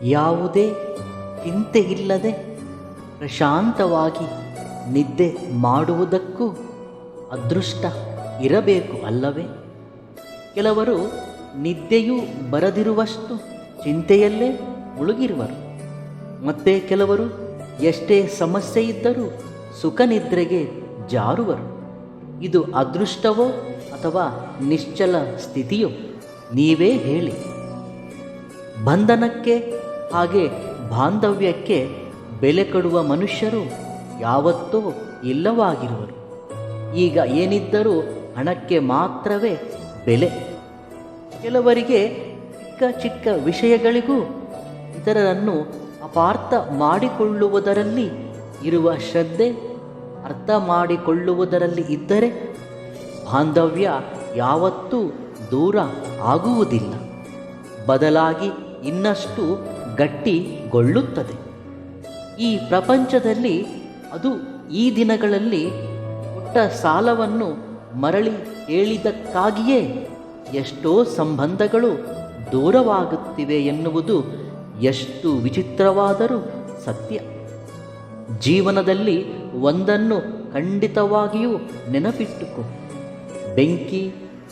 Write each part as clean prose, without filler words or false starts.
ಯಾವುದೇ ಚಿಂತೆಯಿಲ್ಲದೆ ಪ್ರಶಾಂತವಾಗಿ ನಿದ್ದೆ ಮಾಡುವುದಕ್ಕೂ ಅದೃಷ್ಟ ಇರಬೇಕು ಅಲ್ಲವೇ? ಕೆಲವರು ನಿದ್ದೆಯೂ ಬರದಿರುವಷ್ಟು ಚಿಂತೆಯಲ್ಲೇ ಮುಳುಗಿರುವರು. ಮತ್ತೆ ಕೆಲವರು ಎಷ್ಟೇ ಸಮಸ್ಯೆ ಇದ್ದರೂ ಸುಖ ನಿದ್ರೆಗೆ ಜಾರುವರು. ಇದು ಅದೃಷ್ಟವೋ ಅಥವಾ ನಿಶ್ಚಲ ಸ್ಥಿತಿಯೋ? ನೀವೇ ಹೇಳಿ. ಬಂಧನಕ್ಕೆ ಹಾಗೆ ಬಾಂಧವ್ಯಕ್ಕೆ ಬೆಲೆ ಕೊಡುವ ಮನುಷ್ಯರು ಯಾವತ್ತೂ ಇಲ್ಲವಾಗಿರುವರು. ಈಗ ಏನಿದ್ದರೂ ಹಣಕ್ಕೆ ಮಾತ್ರವೇ ಬೆಲೆ. ಕೆಲವರಿಗೆ ಚಿಕ್ಕ ಚಿಕ್ಕ ವಿಷಯಗಳಿಗೂ ಇತರರನ್ನು ಅಪಾರ್ಥ ಮಾಡಿಕೊಳ್ಳುವುದರಲ್ಲಿ ಇರುವ ಶ್ರದ್ಧೆ ಅರ್ಥ ಮಾಡಿಕೊಳ್ಳುವುದರಲ್ಲಿ ಇದ್ದರೆ ಬಾಂಧವ್ಯ ಯಾವತ್ತೂ ದೂರ ಆಗುವುದಿಲ್ಲ, ಬದಲಾಗಿ ಇನ್ನಷ್ಟು ಗಟ್ಟಿಗೊಳ್ಳುತ್ತದೆ. ಈ ಪ್ರಪಂಚದಲ್ಲಿ, ಅದು ಈ ದಿನಗಳಲ್ಲಿ ಕೊಟ್ಟ ಸಾಲವನ್ನು ಮರಳಿ ಹೇಳಿದ್ದಕ್ಕಾಗಿಯೇ ಎಷ್ಟೋ ಸಂಬಂಧಗಳು ದೂರವಾಗುತ್ತಿವೆ ಎನ್ನುವುದು ಎಷ್ಟು ವಿಚಿತ್ರವಾದರೂ ಸತ್ಯ. ಜೀವನದಲ್ಲಿ ಒಂದನ್ನು ಖಂಡಿತವಾಗಿಯೂ ನೆನಪಿಟ್ಟುಕೋ. ಬೆಂಕಿ,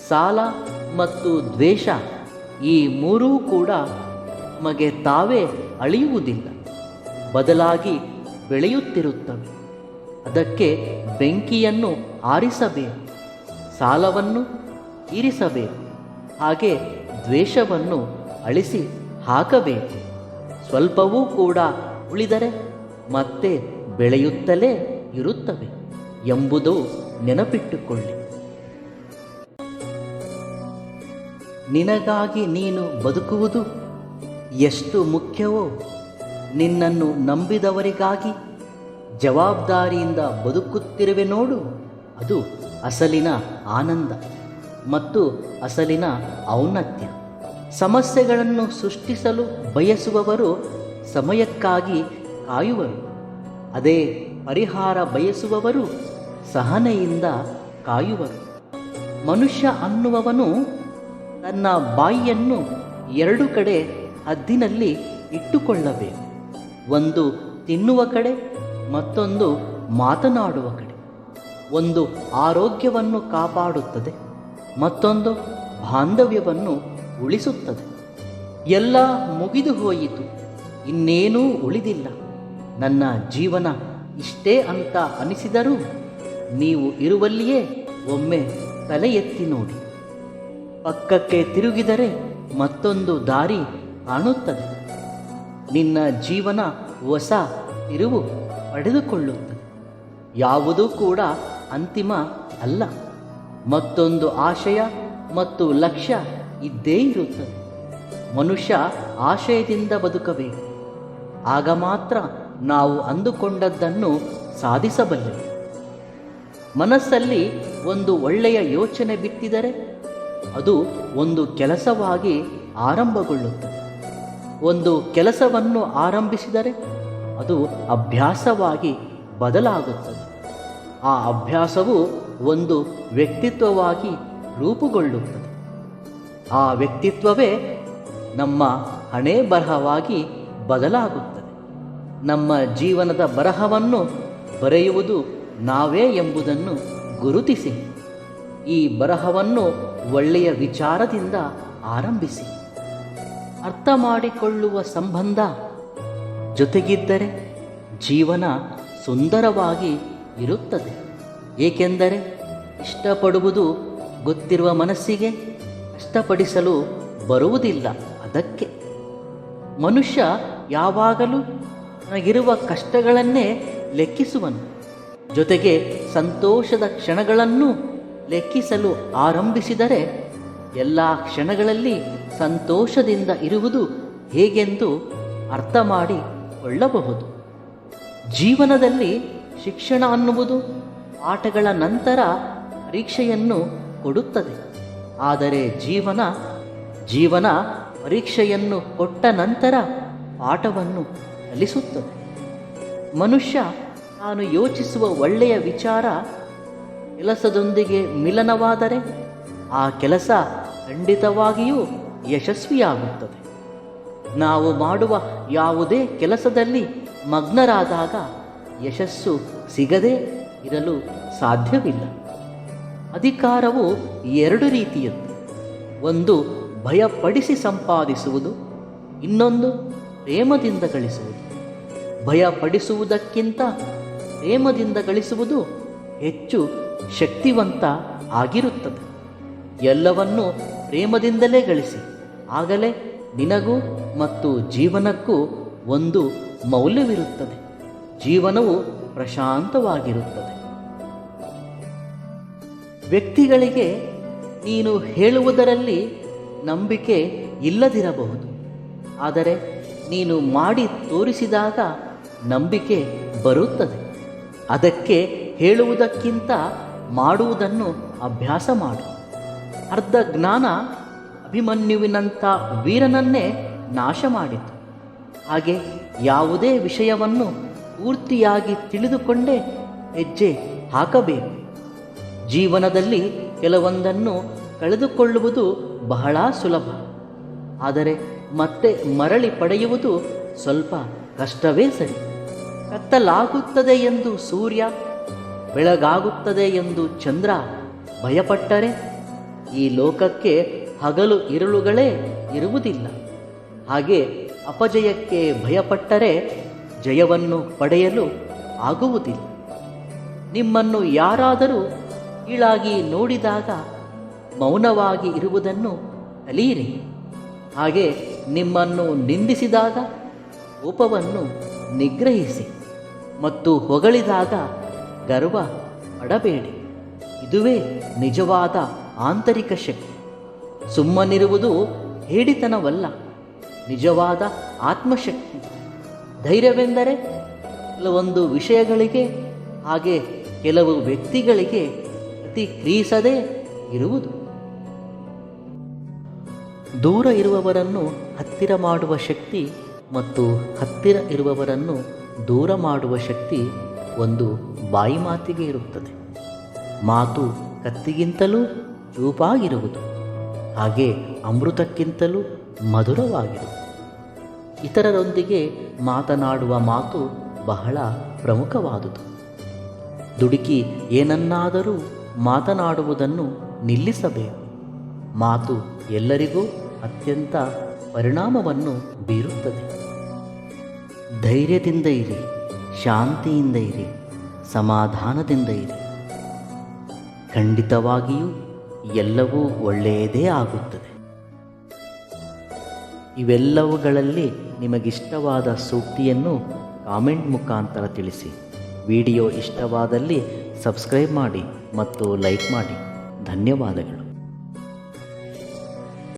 ಸಾಲ ಮತ್ತು ದ್ವೇಷ ಈ ಮೂರೂ ಕೂಡ ನಮಗೆ ತಾವೇ ಅಳಿಯುವುದಿಲ್ಲ, ಬದಲಾಗಿ ಬೆಳೆಯುತ್ತಿರುತ್ತವೆ. ಅದಕ್ಕೆ ಬೆಂಕಿಯನ್ನು ಆರಿಸಬೇಕು, ಸಾಲವನ್ನು ತೀರಿಸಬೇಕು, ಹಾಗೆ ದ್ವೇಷವನ್ನು ಅಳಿಸಿ ಹಾಕಬೇಕು. ಸ್ವಲ್ಪವೂ ಕೂಡ ಉಳಿದರೆ ಮತ್ತೆ ಬೆಳೆಯುತ್ತಲೇ ಇರುತ್ತವೆ ಎಂಬುದು ನೆನಪಿಟ್ಟುಕೊಳ್ಳಿ. ನಿನಗಾಗಿ ನೀನು ಬದುಕುವುದು ಎಷ್ಟು ಮುಖ್ಯವೋ, ನಿನ್ನನ್ನು ನಂಬಿದವರಿಗಾಗಿ ಜವಾಬ್ದಾರಿಯಿಂದ ಬದುಕುತ್ತಿರುವೆ ನೋಡು, ಅದು ಅಸಲಿನ ಆನಂದ ಮತ್ತು ಅಸಲಿನ ಔನ್ನತ್ಯ. ಸಮಸ್ಯೆಗಳನ್ನು ಸೃಷ್ಟಿಸಲು ಬಯಸುವವರು ಸಮಯಕ್ಕಾಗಿ ಕಾಯುವರು. ಅದೇ ಪರಿಹಾರ ಬಯಸುವವರು ಸಹನೆಯಿಂದ ಕಾಯುವರು. ಮನುಷ್ಯ ಅನ್ನುವವನು ತನ್ನ ಬಾಯಿಯನ್ನು ಎರಡು ಕಡೆ ಹದ್ದಿನಲ್ಲಿ ಇಟ್ಟುಕೊಳ್ಳಬೇಕು. ಒಂದು ತಿನ್ನುವ ಕಡೆ, ಮತ್ತೊಂದು ಮಾತನಾಡುವ ಕಡೆ. ಒಂದು ಆರೋಗ್ಯವನ್ನು ಕಾಪಾಡುತ್ತದೆ, ಮತ್ತೊಂದು ಬಾಂಧವ್ಯವನ್ನು ಉಳಿಸುತ್ತದೆ. ಎಲ್ಲ ಮುಗಿದು ಹೋಯಿತು, ಇನ್ನೇನೂ ಉಳಿದಿಲ್ಲ, ನನ್ನ ಜೀವನ ಇಷ್ಟೇ ಅಂತ ಅನಿಸಿದರೂ ನೀವು ಇರುವಲ್ಲಿಯೇ ಒಮ್ಮೆ ತಲೆ ಎತ್ತಿ ನೋಡಿ. ಪಕ್ಕಕ್ಕೆ ತಿರುಗಿದರೆ ಮತ್ತೊಂದು ದಾರಿ ಕಾಣುತ್ತದೆ. ನಿನ್ನ ಜೀವನ ಹೊಸ ತಿರುವು ಪಡೆದುಕೊಳ್ಳುತ್ತದೆ. ಯಾವುದೂ ಕೂಡ ಅಂತಿಮ ಅಲ್ಲ. ಮತ್ತೊಂದು ಆಶಯ ಮತ್ತು ಲಕ್ಷ್ಯ ಇದ್ದೇ ಇರುತ್ತದೆ. ಮನುಷ್ಯ ಆಶಯದಿಂದ ಬದುಕಬೇಕು. ಆಗ ಮಾತ್ರ ನಾವು ಅಂದುಕೊಂಡದ್ದನ್ನು ಸಾಧಿಸಬಲ್ಲೆವು. ಮನಸ್ಸಲ್ಲಿ ಒಂದು ಒಳ್ಳೆಯ ಯೋಚನೆ ಬಿತ್ತಿದರೆ ಅದು ಒಂದು ಕೆಲಸವಾಗಿ ಆರಂಭಗೊಳ್ಳುತ್ತದೆ. ಒಂದು ಕೆಲಸವನ್ನು ಆರಂಭಿಸಿದರೆ ಅದು ಅಭ್ಯಾಸವಾಗಿ ಬದಲಾಗುತ್ತದೆ. ಆ ಅಭ್ಯಾಸವು ಒಂದು ವ್ಯಕ್ತಿತ್ವವಾಗಿ ರೂಪುಗೊಳ್ಳುತ್ತದೆ. ಆ ವ್ಯಕ್ತಿತ್ವವೇ ನಮ್ಮ ಹಣೆ ಬರಹವಾಗಿ ಬದಲಾಗುತ್ತದೆ. ನಮ್ಮ ಜೀವನದ ಬರಹವನ್ನು ಬರೆಯುವುದು ನಾವೇ ಎಂಬುದನ್ನು ಗುರುತಿಸಿ, ಈ ಬರಹವನ್ನು ಒಳ್ಳೆಯ ವಿಚಾರದಿಂದ ಆರಂಭಿಸಿ. ಅರ್ಥ ಮಾಡಿಕೊಳ್ಳುವ ಸಂಬಂಧ ಜೊತೆಗಿದ್ದರೆ ಜೀವನ ಸುಂದರವಾಗಿ ಇರುತ್ತದೆ. ಏಕೆಂದರೆ ಇಷ್ಟಪಡುವುದು ಗೊತ್ತಿರುವ ಮನಸ್ಸಿಗೆ ಕಷ್ಟಪಡಿಸಲು ಬರುವುದಿಲ್ಲ. ಅದಕ್ಕೆ ಮನುಷ್ಯ ಯಾವಾಗಲೂ ತನಗಿರುವ ಕಷ್ಟಗಳನ್ನೇ ಲೆಕ್ಕಿಸುವನು, ಜೊತೆಗೆ ಸಂತೋಷದ ಕ್ಷಣಗಳನ್ನು ಲೆಕ್ಕಿಸಲು ಆರಂಭಿಸಿದರೆ ಎಲ್ಲ ಕ್ಷಣಗಳಲ್ಲಿ ಸಂತೋಷದಿಂದ ಇರುವುದು ಹೇಗೆಂದು ಅರ್ಥ ಮಾಡಿಕೊಳ್ಳಬಹುದು. ಜೀವನದಲ್ಲಿ ಶಿಕ್ಷಣ ಅನ್ನುವುದು ಪಾಠಗಳ ನಂತರ ಪರೀಕ್ಷೆಯನ್ನು ಕೊಡುತ್ತದೆ. ಆದರೆ ಜೀವನ ಪರೀಕ್ಷೆಯನ್ನು ಕೊಟ್ಟ ನಂತರ ಪಾಠವನ್ನು ಕಲಿಸುತ್ತದೆ. ಮನುಷ್ಯ ತಾನು ಯೋಚಿಸುವ ಒಳ್ಳೆಯ ವಿಚಾರ ಕೆಲಸದೊಂದಿಗೆ ಮಿಲನವಾದರೆ ಆ ಕೆಲಸ ಖಂಡಿತವಾಗಿಯೂ ಯಶಸ್ವಿಯಾಗುತ್ತದೆ. ನಾವು ಮಾಡುವ ಯಾವುದೇ ಕೆಲಸದಲ್ಲಿ ಮಗ್ನರಾದಾಗ ಯಶಸ್ಸು ಸಿಗದೇ ಇರಲು ಸಾಧ್ಯವಿಲ್ಲ. ಅಧಿಕಾರವು ಎರಡು ರೀತಿಯದ್ದು. ಒಂದು ಭಯಪಡಿಸಿ ಸಂಪಾದಿಸುವುದು, ಇನ್ನೊಂದು ಪ್ರೇಮದಿಂದ ಗಳಿಸುವುದು. ಭಯಪಡಿಸುವುದಕ್ಕಿಂತ ಪ್ರೇಮದಿಂದ ಗಳಿಸುವುದು ಹೆಚ್ಚು ಶಕ್ತಿವಂತ ಆಗಿರುತ್ತದೆ. ಎಲ್ಲವನ್ನೂ ಪ್ರೇಮದಿಂದಲೇ ಗಳಿಸಿ, ಆಗಲೇ ನಿನಗೂ ಮತ್ತು ಜೀವನಕ್ಕೂ ಒಂದು ಮೌಲ್ಯವಿರುತ್ತದೆ. ಜೀವನವು ಪ್ರಶಾಂತವಾಗಿರುತ್ತದೆ. ವ್ಯಕ್ತಿಗಳಿಗೆ ನೀನು ಹೇಳುವುದರಲ್ಲಿ ನಂಬಿಕೆ ಇಲ್ಲದಿರಬಹುದು, ಆದರೆ ನೀನು ಮಾಡಿ ತೋರಿಸಿದಾಗ ನಂಬಿಕೆ ಬರುತ್ತದೆ. ಅದಕ್ಕೆ ಹೇಳುವುದಕ್ಕಿಂತ ಮಾಡುವುದನ್ನು ಅಭ್ಯಾಸ ಮಾಡು. ಅರ್ಧ ಜ್ಞಾನ ಅಭಿಮನ್ಯುವಿನಂಥ ವೀರನನ್ನೇ ನಾಶ ಮಾಡಿತು. ಹಾಗೆ ಯಾವುದೇ ವಿಷಯವನ್ನು ಪೂರ್ತಿಯಾಗಿ ತಿಳಿದುಕೊಂಡೇ ಹೆಜ್ಜೆ ಹಾಕಬೇಕು. ಜೀವನದಲ್ಲಿ ಕೆಲವೊಂದನ್ನು ಕಳೆದುಕೊಳ್ಳುವುದು ಬಹಳ ಸುಲಭ, ಆದರೆ ಮತ್ತೆ ಮರಳಿ ಪಡೆಯುವುದು ಸ್ವಲ್ಪ ಕಷ್ಟವೇ ಸರಿ. ಕತ್ತಲಾಗುತ್ತದೆ ಎಂದು ಸೂರ್ಯ, ಬೆಳಗಾಗುತ್ತದೆ ಎಂದು ಚಂದ್ರ ಭಯಪಟ್ಟರೆ ಈ ಲೋಕಕ್ಕೆ ಹಗಲು ಇರುಳುಗಳೇ ಇರುವುದಿಲ್ಲ. ಹಾಗೆ ಅಪಜಯಕ್ಕೆ ಭಯಪಟ್ಟರೆ ಜಯವನ್ನು ಪಡೆಯಲು ಆಗುವುದಿಲ್ಲ. ನಿಮ್ಮನ್ನು ಯಾರಾದರೂ ಕೀಳಾಗಿ ನೋಡಿದಾಗ ಮೌನವಾಗಿ ಇರುವುದನ್ನು ಕಲಿಯಿರಿ. ಹಾಗೆ ನಿಮ್ಮನ್ನು ನಿಂದಿಸಿದಾಗ ಕೋಪವನ್ನು ನಿಗ್ರಹಿಸಿ ಮತ್ತು ಹೊಗಳಿದಾಗ ಗರ್ವ ಪಡಬೇಡಿ. ಇದುವೇ ನಿಜವಾದ ಆಂತರಿಕ ಶಕ್ತಿ. ಸುಮ್ಮನಿರುವುದು ಹೇಡಿತನವಲ್ಲ, ನಿಜವಾದ ಆತ್ಮಶಕ್ತಿ. ಧೈರ್ಯವೆಂದರೆ ಕೆಲವೊಂದು ವಿಷಯಗಳಿಗೆ ಹಾಗೆ ಕೆಲವು ವ್ಯಕ್ತಿಗಳಿಗೆ ಪ್ರತಿಕ್ರಿಯಿಸದೇ ಇರುವುದು. ದೂರ ಇರುವವರನ್ನು ಹತ್ತಿರ ಮಾಡುವ ಶಕ್ತಿ ಮತ್ತು ಹತ್ತಿರ ಇರುವವರನ್ನು ದೂರ ಮಾಡುವ ಶಕ್ತಿ ಒಂದು ಬಾಯಿ ಮಾತಿಗೆ ಇರುತ್ತದೆ. ಮಾತು ಕತ್ತಿಗಿಂತಲೂ ಚೂಪಾಗಿರುವುದು, ಹಾಗೆ ಅಮೃತಕ್ಕಿಂತಲೂ ಮಧುರವಾಗಿರುವುದು. ಇತರರೊಂದಿಗೆ ಮಾತನಾಡುವ ಮಾತು ಬಹಳ ಪ್ರಮುಖವಾದುದು. ದುಡುಕಿ ಏನನ್ನಾದರೂ ಮಾತನಾಡುವುದನ್ನು ನಿಲ್ಲಿಸಬೇಕು. ಮಾತು ಎಲ್ಲರಿಗೂ ಅತ್ಯಂತ ಪರಿಣಾಮವನ್ನು ಬೀರುತ್ತದೆ. ಧೈರ್ಯದಿಂದ ಇರಿ, ಶಾಂತಿಯಿಂದ ಇರಿ, ಸಮಾಧಾನದಿಂದ ಇರಿ. ಖಂಡಿತವಾಗಿಯೂ ಎಲ್ಲವೂ ಒಳ್ಳೆಯದೇ ಆಗುತ್ತದೆ. ಇವೆಲ್ಲವುಗಳಲ್ಲಿ ನಿಮಗಿಷ್ಟವಾದ ಸೂಕ್ತಿಯನ್ನು ಕಾಮೆಂಟ್ ಮುಖಾಂತರ ತಿಳಿಸಿ. ವಿಡಿಯೋ ಇಷ್ಟವಾದಲ್ಲಿ ಸಬ್ಸ್ಕ್ರೈಬ್ ಮಾಡಿ ಮತ್ತು ಲೈಕ್ ಮಾಡಿ. ಧನ್ಯವಾದಗಳು.